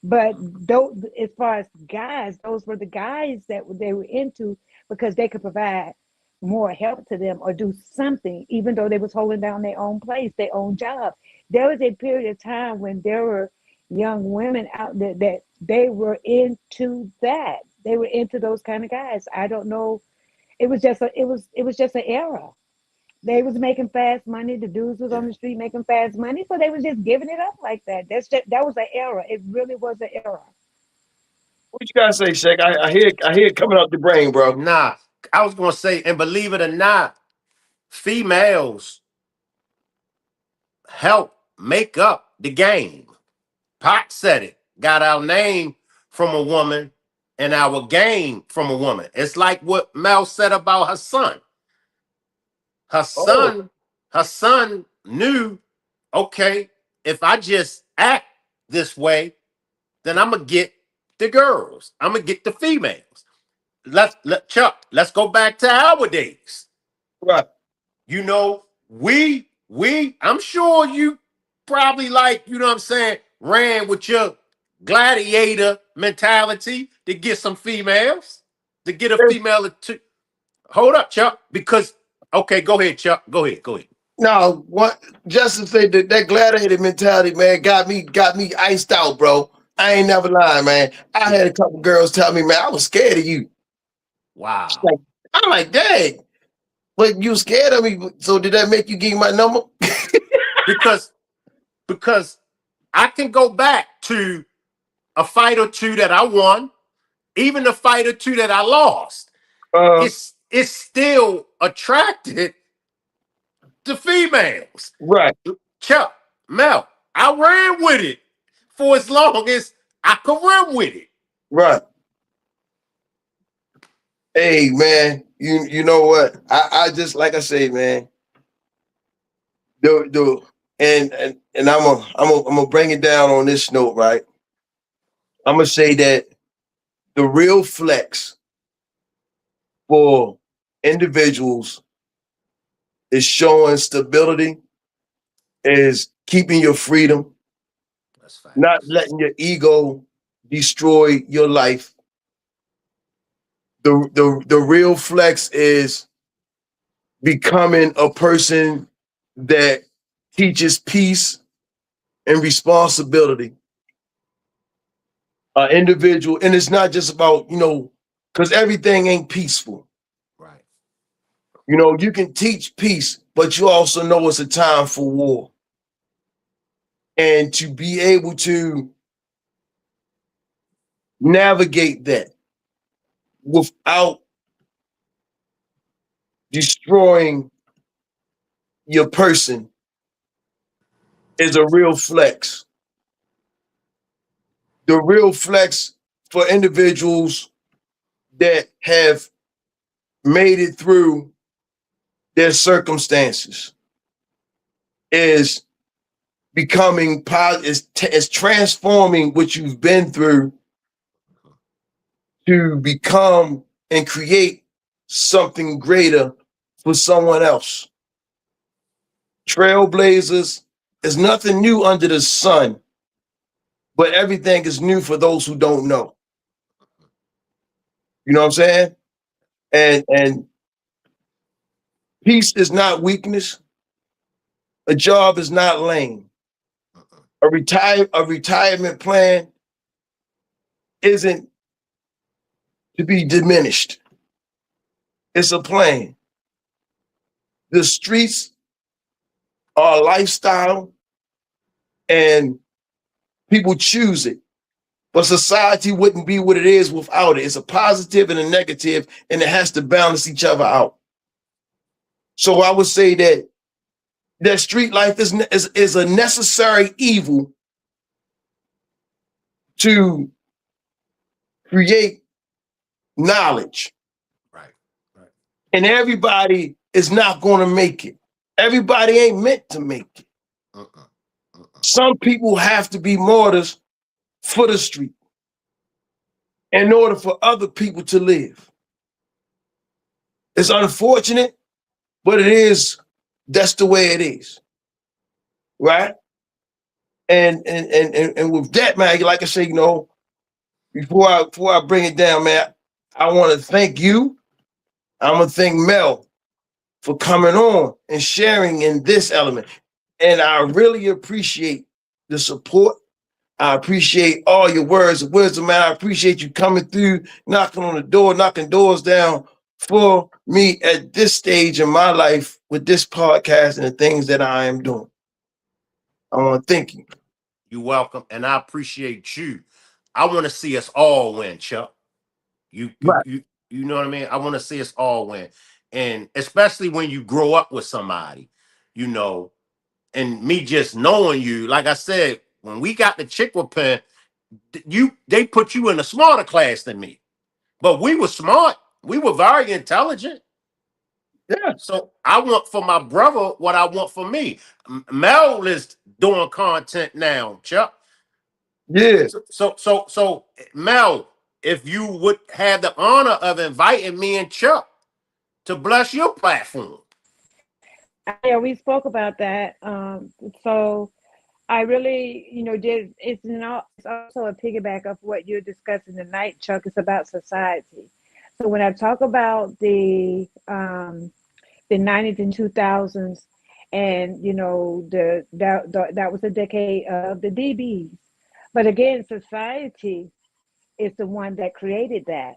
but those, as far as guys, those were the guys that they were into because they could provide more help to them or do something, even though they was holding down their own place, their own job. There was a period of time when there were young women out there that they were into that. They were into those kind of guys. I don't know. It was just an era. They was making fast money. The dudes was Yeah. on the street making fast money, so they was just giving it up like that. That was an era. It really was an era. What you gotta say, Shaq? I hear it coming out the brain, bro. Nah, I was gonna say, and believe it or not, females help make up the game. Pac said it. Got our name from a woman and our game from a woman. It's like what Mel said about her son. Her Oh, son, her son knew, okay, if I just act this way, then I'm gonna get the girls. I'm gonna get the females. Chuck, let's go back to our days. right. I'm sure you probably like, you know what I'm saying, ran with your gladiator mentality to get some females, to get a It's, female to hold up, Chuck, because okay, go ahead, Chuck. Go ahead. No, what just to say that that gladiator mentality, man, got me iced out, bro. I ain't never lying, man. I Yeah. had a couple girls tell me, man, I was scared of you. She's Wow. like, I'm like, dang, but you scared of me. So did that make you give me my number? Because because I can go back to a fight or two that I won, even a fight or two that I lost. Uh, It's still attracted to females. right, Chuck, Mel, I ran with it for as long as I could run with it. right. Hey, man, you know what? I just like I say, man, the and I'm gonna bring it down on this note, right? I'm gonna say that the real flex for individuals is showing stability, is keeping your freedom, That's not facts. letting your ego destroy your life. The real flex is becoming a person that teaches peace and responsibility. An individual, and it's not just about, because everything ain't peaceful. Right. You can teach peace, but you also know it's a time for war. And to be able to navigate that without destroying your person is a real flex. The real flex for individuals that have made it through their circumstances is becoming positive, is transforming what you've been through to become and create something greater for someone else. Trailblazers is nothing new under the sun, but everything is new for those who don't know. You know what I'm saying? And peace is not weakness. A job is not lame. A retirement plan isn't to be diminished. It's a plan. The streets are a lifestyle and people choose it. But society wouldn't be what it is without it. It's a positive and a negative, and it has to balance each other out. So I would say that street life is a necessary evil to create knowledge. Right. Right. And everybody is not going to make it. Everybody ain't meant to make it. Uh-uh. Uh-uh. Some people have to be martyrs for the street in order for other people to live. It's unfortunate, but that's the way it is. Right? And with that, man, like I say, before I bring it down, man, I want to thank you. I'm gonna thank Mel for coming on and sharing in this element. And I really appreciate the support. I appreciate all your words of wisdom, man. I appreciate you coming through, knocking on the door, knocking doors down for me at this stage in my life with this podcast and the things that I am doing. I want to thank you. You're welcome, and I appreciate you. I want to see us all win, Chuck. You you Right. you you know what I mean? I want to see us all win. And especially when you grow up with somebody, you know, and me just knowing you, like I said, when we got the chick with pen, they put you in a smarter class than me. But we were smart. We were very intelligent. Yeah. So I want for my brother what I want for me. Mel is doing content now, Chuck. Yeah. So Mel, if you would have the honor of inviting me and Chuck to bless your platform. Yeah, we spoke about that. So I really, did. It's also a piggyback of what you're discussing tonight, Chuck. It's about society. So when I talk about the '90s and 2000s, and that was a decade of the DBs. But again, society is the one that created that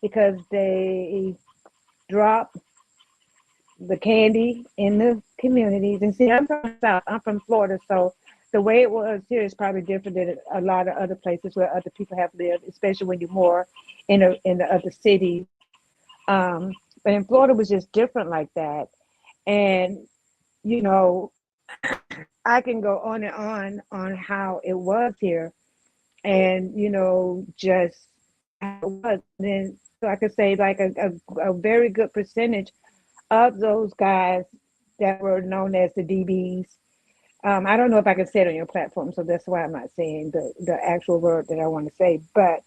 because they dropped the candy in the communities. And see, I'm from the South. I'm from Florida, so the way it was here is probably different than a lot of other places where other people have lived, especially when you're more in the other cities. Um, but in Florida was just different like that. And you know, I can go on how it was here, and just how it was. Then so I could say like a very good percentage of those guys that were known as the DBs. I don't know if I can say it on your platform, so that's why I'm not saying the actual word that I want to say. But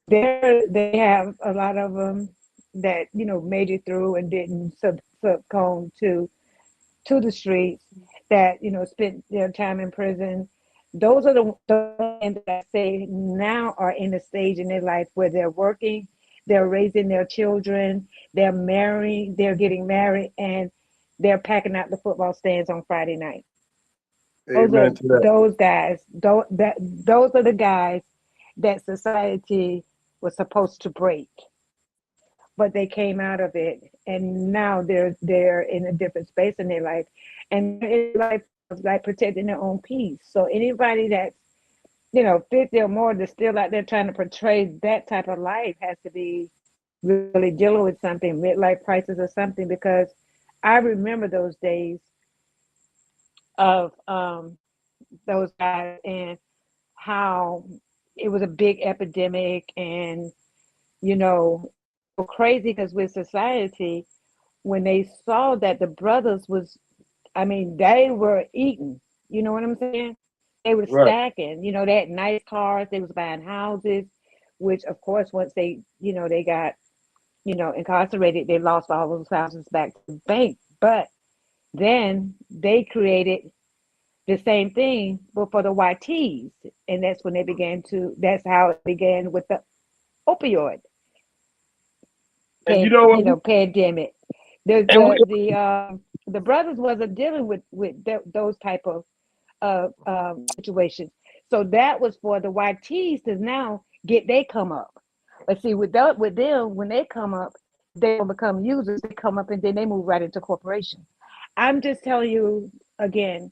they have a lot of them that made it through and didn't succumb to the streets. That spent their time in prison. Those are the ones that I say now are in a stage in their life where they're working, they're raising their children, they're married, they're getting married, and they're packing out the football stands on Friday night. Those are Amen to that. those guys. Those are the guys that society was supposed to break, but they came out of it, and now they're in a different space in their life, and in life is like protecting their own peace. So anybody that's 50 or more that's still out there trying to portray that type of life has to be really dealing with something, midlife crisis or something, because I remember those days of those guys and how it was a big epidemic. And crazy because with society, when they saw that the brothers was, I mean, they were eating, you know what I'm saying? They were Right. stacking, they had nice cars, they was buying houses, which of course once they got incarcerated, they lost all those houses back to the bank. But then they created the same thing, but for the YTs, and that's when they began to. That's how it began with the opioid And you know what? pandemic. The And we, the the the brothers wasn't dealing with those type of situations. So that was for the YTs to now get they come up. But see, with them, when they come up, they don't become users. They come up and then they move right into corporation. I'm just telling you again.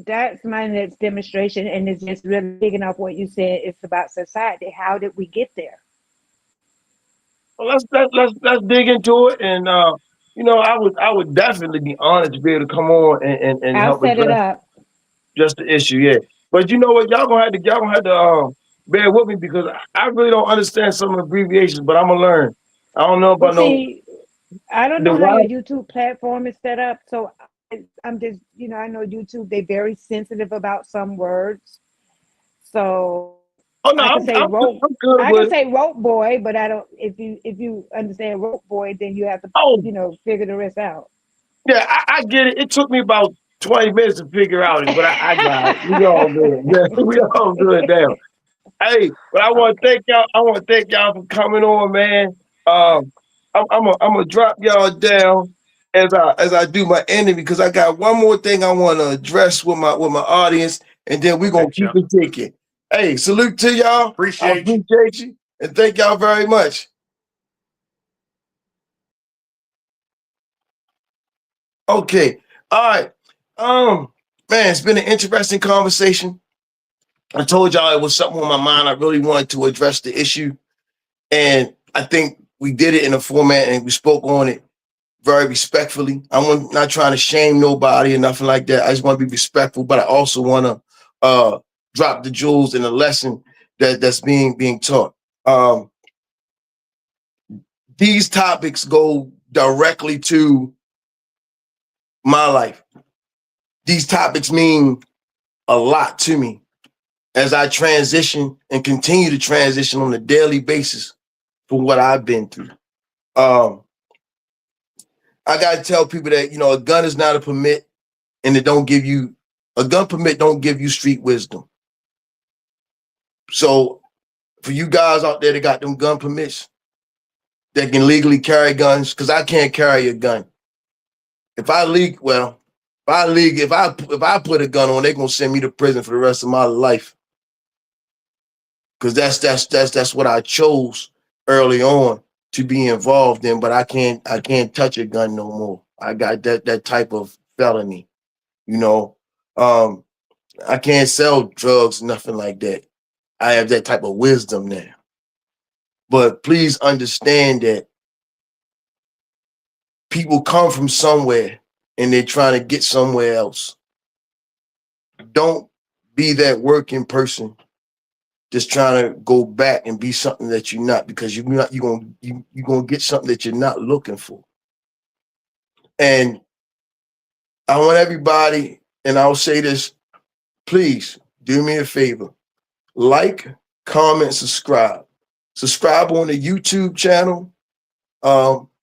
That's my next demonstration, and it's just really picking up what you said. It's about society. How did we get there? well, let's dig into it. And I would definitely be honored to be able to come on and I'll help set it address up. just the issue. Yeah, but you know what? Y'all gonna have to bear with me because I really don't understand some of the abbreviations, but I'm gonna learn. I don't know Well, about no see, I don't the know how your why. YouTube platform is set up, so I'm just, I know YouTube, they're very sensitive about some words. So Oh no, I could say rope. I'm good I with could it. say rope boy, but I don't. If you understand rope boy, then you have to, Oh figure the rest out. yeah, I get it. It took me about 20 minutes to figure out it, but I got it. We all good. Yeah, we all good now. Hey, but I want to Okay. thank y'all. I want to thank y'all for coming on, man. I'm gonna drop y'all down as I do my ending because I got one more thing I want to address with my audience, and then we're Okay, gonna keep Chuck. it ticking. Hey, salute to y'all. I Appreciate you. appreciate you, and thank y'all very much. Okay, all right. Man, it's been an interesting conversation. I told y'all it was something on my mind. I really wanted to address the issue, and I think we did it in a format and we spoke on it very respectfully. I'm not trying to shame nobody or nothing like that. I just want to be respectful, but I also want to drop the jewels in the lesson that's being taught. Um, these topics go directly to my life. These topics mean a lot to me as I transition and continue to transition on a daily basis for what I've been through. Um, I got to tell people that a gun is not a permit, and it don't give you a gun permit. Don't give you street wisdom. So for you guys out there that got them gun permits that can legally carry guns, because I can't carry a gun. If I leak, well, if I put a gun on, they're gonna send me to prison for the rest of my life. Because that's what I chose early on to be involved in. But I can't touch a gun no more. I got that type of felony, you know. Um, I can't sell drugs, nothing like that. I have that type of wisdom now. But please understand that people come from somewhere and they're trying to get somewhere else. Don't be that working person just trying to go back and be something that you're not, because you're gonna get something that you're not looking for. And I want everybody, and I'll say this, please do me a favor. Like, comment, subscribe. Subscribe on the YouTube channel.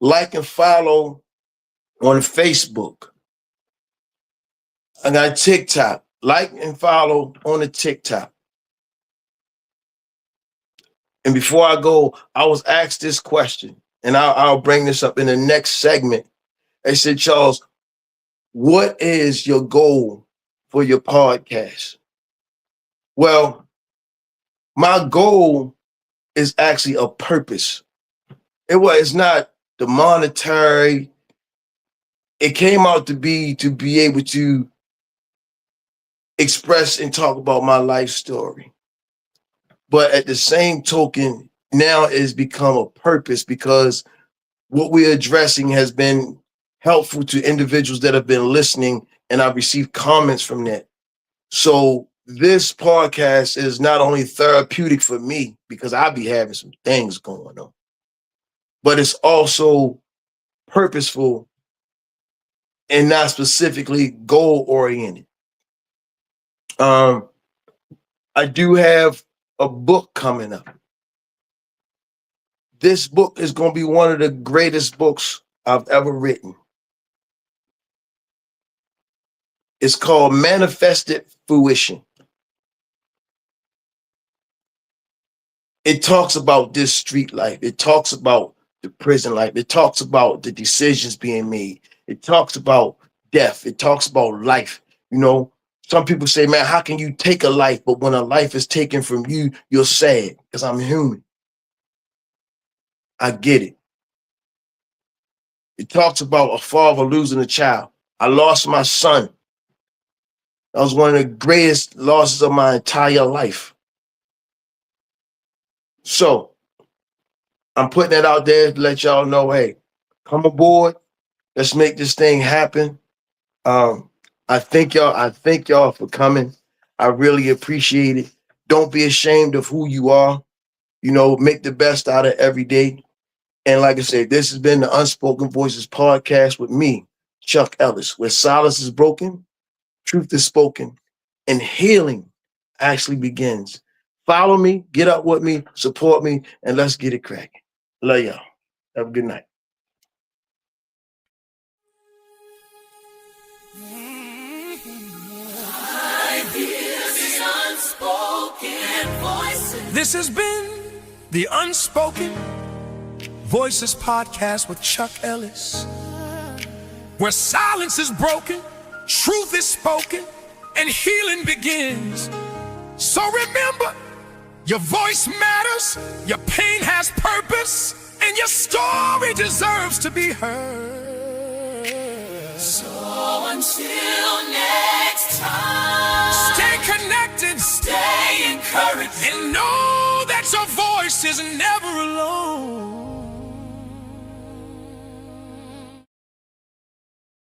Like and follow on Facebook. I got TikTok. Like and follow on the TikTok. And before I go, I was asked this question, and I'll bring this up in the next segment. They said, Charles, what is your goal for your podcast? Well, my goal is actually a purpose. It's not the monetary. It came out to be able to express and talk about my life story. But at the same token, now it's become a purpose because what we're addressing has been helpful to individuals that have been listening, and I've received comments from that. So this podcast is not only therapeutic for me because I be having some things going on, but it's also purposeful and not specifically goal oriented. I do have a book coming up. This book is going to be one of the greatest books I've ever written. It's called Manifested Fruition. It talks about this street life. It talks about the prison life. It talks about the decisions being made. It talks about death. It talks about life. You know, some people say, man, how can you take a life? But when a life is taken from you, you're sad because I'm human. I get it. It talks about a father losing a child. I lost my son. That was one of the greatest losses of my entire life. So I'm putting that out there to let y'all know, hey, come aboard. Let's make this thing happen. I thank y'all for coming. I really appreciate it. Don't be ashamed of who you are. You know, make the best out of every day. And like I said, this has been the Unspoken Voices podcast with me, Chuck Ellis, where silence is broken, truth is spoken, and healing actually begins. Follow me, get up with me, support me, and let's get it cracking. Love y'all. Have a good night. This has been the Unspoken Voices podcast with Chuck Ellis, where silence is broken, truth is spoken, and healing begins. So remember, your voice matters, your pain has purpose, and your story deserves to be heard. So until next time, Stay connected, stay encouraged. and know that your voice is never alone.